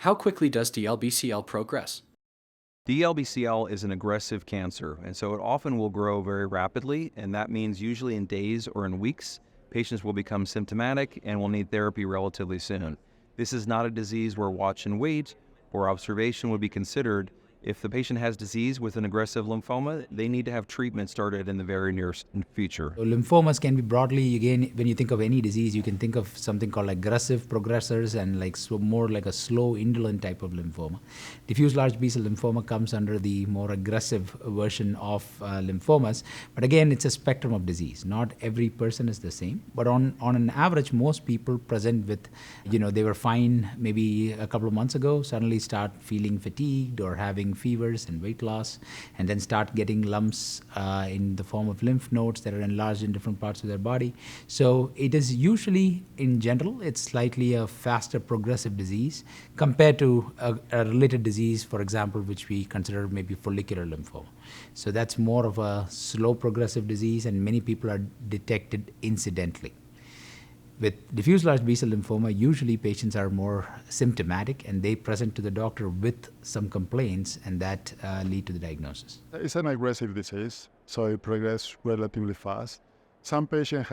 How quickly does DLBCL progress? DLBCL is an aggressive cancer, and so it often will grow very rapidly, and that means usually in days or in weeks, patients will become symptomatic and will need therapy relatively soon. This is not a disease where watch and wait or observation would be considered. If the patient has disease with an aggressive lymphoma, they need to have treatment started in the very near future. So lymphomas can be broadly, again, when you think of any disease, you can think of something called aggressive progressors and more like a slow indolent type of lymphoma. Diffuse large B-cell lymphoma comes under the more aggressive version of lymphomas. But again, it's a spectrum of disease. Not every person is the same. But on an average, most people present with, they were fine maybe a couple of months ago, suddenly start feeling fatigued or having fevers and weight loss, and then start getting lumps in the form of lymph nodes that are enlarged in different parts of their body. So it is usually, in general, it's slightly a faster progressive disease compared to a related disease, for example, which we consider maybe follicular lymphoma. So that's more of a slow progressive disease, and many people are detected incidentally. With diffuse large B-cell lymphoma, usually patients are more symptomatic and they present to the doctor with some complaints, and that lead to the diagnosis. It's an aggressive disease, so it progresses relatively fast. Some patients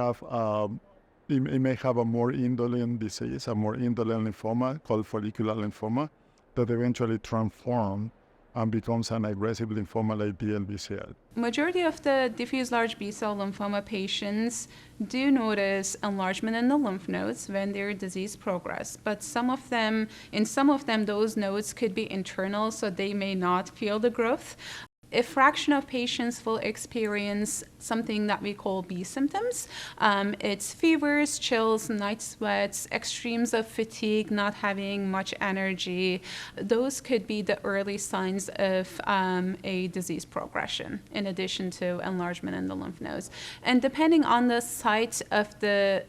it may have a more indolent disease, a more indolent lymphoma called follicular lymphoma that eventually transforms and becomes an aggressive lymphoma like DLBCL. Majority of the diffuse large B-cell lymphoma patients do notice enlargement in the lymph nodes when their disease progresses, but in some of them, those nodes could be internal, so they may not feel the growth. A fraction of patients will experience something that we call B symptoms. It's fevers, chills, night sweats, extremes of fatigue, not having much energy. Those could be the early signs of a disease progression, in addition to enlargement in the lymph nodes. And depending on the site of the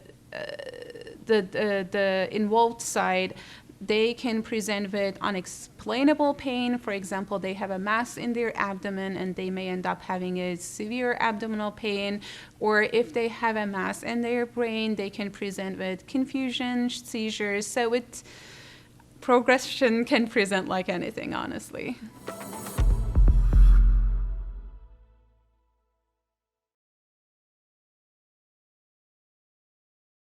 involved site, they can present with unexplainable pain. For example, they have a mass in their abdomen and they may end up having a severe abdominal pain. Or if they have a mass in their brain, they can present with confusion, seizures. So progression can present like anything, honestly.